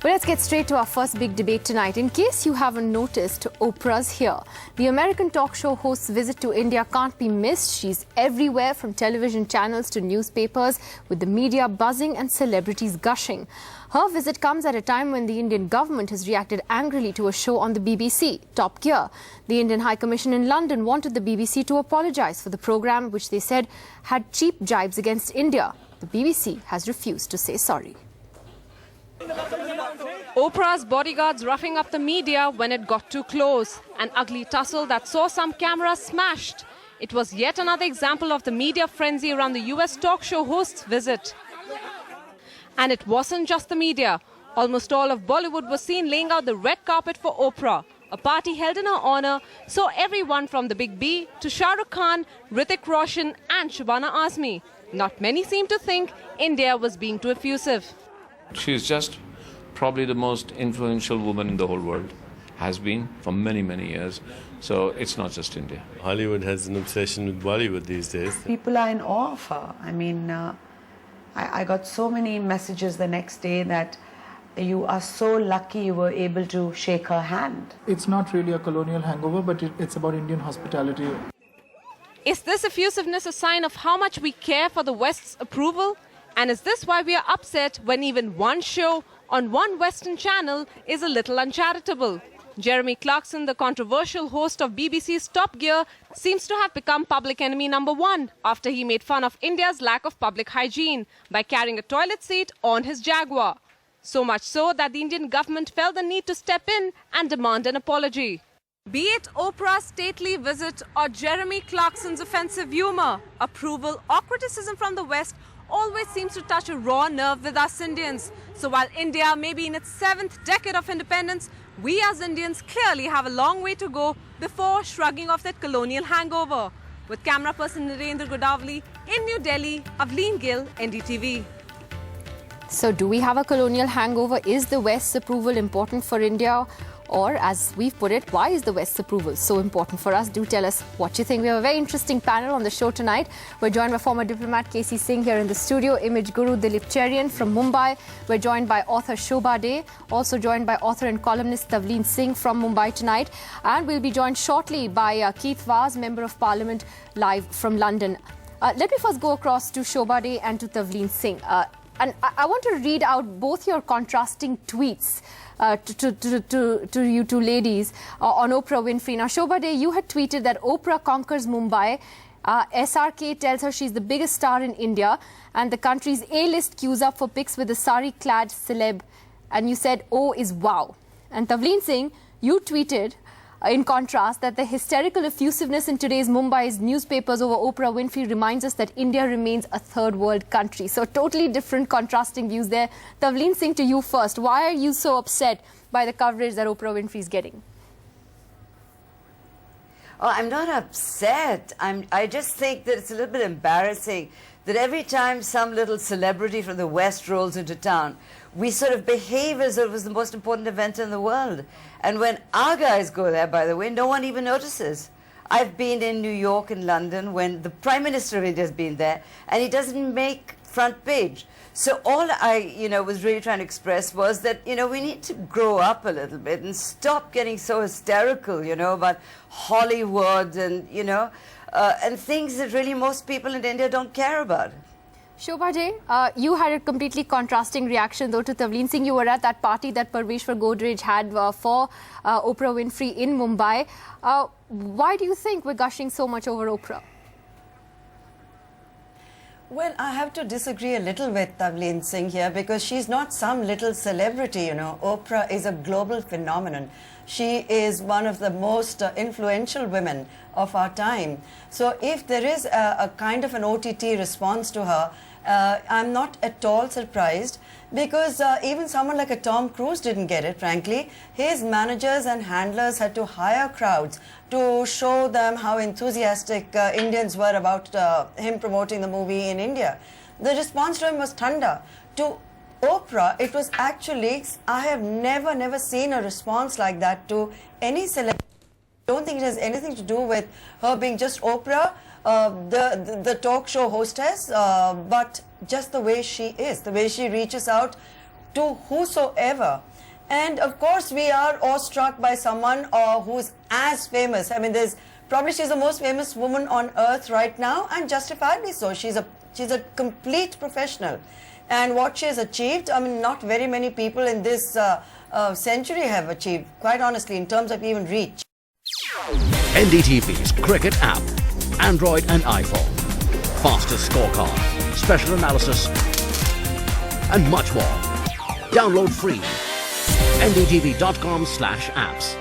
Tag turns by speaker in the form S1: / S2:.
S1: But let's get straight to our first big debate tonight. In case you haven't noticed, Oprah's here. The American talk show host's visit to India can't be missed. She's everywhere, from television channels to newspapers, with the media buzzing and celebrities gushing. Her visit comes at a time when the Indian government has reacted angrily to a show on the BBC, Top Gear. The Indian High Commission in London wanted the BBC to apologise for the programme, which they said had cheap jibes against India. The BBC has refused to say sorry.
S2: Oprah's bodyguards roughing up the media when it got too close. An ugly tussle that saw some cameras smashed. It was yet another example of the media frenzy around the US talk show host's visit. And it wasn't just the media. Almost all of Bollywood was seen laying out the red carpet for Oprah. A party held in her honor saw everyone from the Big B to Shah Rukh Khan, Hrithik Roshan and Shabana Azmi. Not many seem to think India was being too effusive.
S3: She's just probably the most influential woman in the whole world, has been for many, many years. So it's not just India.
S4: Hollywood has an obsession with Bollywood these days.
S5: People are in awe of her. I mean, I got so many messages the next day that you are so lucky you were able to shake her hand.
S6: It's not really a colonial hangover, but it's about Indian hospitality.
S2: Is this effusiveness a sign of how much we care for the West's approval? And is this why we are upset when even one show on one Western channel is a little uncharitable? Jeremy Clarkson, the controversial host of BBC's Top Gear, seems to have become public enemy number one after he made fun of India's lack of public hygiene by carrying a toilet seat on his Jaguar. So much so that the Indian government felt the need to step in and demand an apology. Be it Oprah's stately visit or Jeremy Clarkson's offensive humour, approval or criticism from the West always seems to touch a raw nerve with us Indians. So while India may be in its 7th decade of independence, we as Indians clearly have a long way to go before shrugging off that colonial hangover. With camera person Narendra Godavali in New Delhi, Avleen Gill, NDTV.
S1: So do we have a colonial hangover? Is the West's approval important for India? Or, as we've put it, why is the West's approval so important for us? Do tell us what you think. We have a very interesting panel on the show tonight. We're joined by former diplomat K.C. Singh here in the studio, image guru Dilip Cherian from Mumbai. We're joined by author Shobha De, also joined by author and columnist Tavleen Singh from Mumbai tonight. And we'll be joined shortly by Keith Vaz, Member of Parliament, live from London. Let me first go across to Shobha De and to Tavleen Singh. And I want to read out both your contrasting tweets to you two ladies on Oprah Winfrey. Now, Shobha De, you had tweeted that Oprah conquers Mumbai. SRK tells her she's the biggest star in India. And the country's A-list queues up for pics with a sari-clad celeb. And you said, oh is wow. And Tavleen Singh, you tweeted, in contrast, that the hysterical effusiveness in today's Mumbai's newspapers over Oprah Winfrey reminds us that India remains a third world country. So totally different contrasting views there. Tavleen Singh, to you first. Why are you so upset by the coverage that Oprah Winfrey is getting?
S7: Oh, I'm not upset. I just think that it's a little bit embarrassing that every time some little celebrity from the West rolls into town, we sort of behave as though it was the most important event in the world. And when our guys go there, by the way, no one even notices. I've been in New York and London when the Prime Minister of India has been there, and he doesn't make front page. So all I, was really trying to express was that, we need to grow up a little bit and stop getting so hysterical, about Hollywood and, and things that really most people in India don't care about.
S1: Shobha De, you had a completely contrasting reaction, though, to Tavleen Singh. You were at that party that Parveshwar Godrej had for Oprah Winfrey in Mumbai. Why do you think we're gushing so much over Oprah?
S8: Well, I have to disagree a little with Tavleen Singh here because she's not some little celebrity, Oprah is a global phenomenon. She is one of the most influential women of our time. So if there is a kind of an OTT response to her, I'm not at all surprised because even someone like a Tom Cruise didn't get it, frankly. His managers and handlers had to hire crowds to show them how enthusiastic Indians were about him promoting the movie in India. The response to him was thunder. To Oprah, it was actually, I have never seen a response like that to any celebrity. I don't think it has anything to do with her being just Oprah, the talk show hostess, but just the way she is, the way she reaches out to whosoever. And of course, we are awestruck by someone who's as famous. I mean, she's the most famous woman on earth right now, and justifiably so. She's a complete professional. And what she has achieved, I mean, not very many people in this century have achieved, quite honestly, in terms of even reach.
S9: NDTV's cricket app, Android and iPhone. Fastest scorecard, special analysis, and much more. Download free. ndtv.com/apps.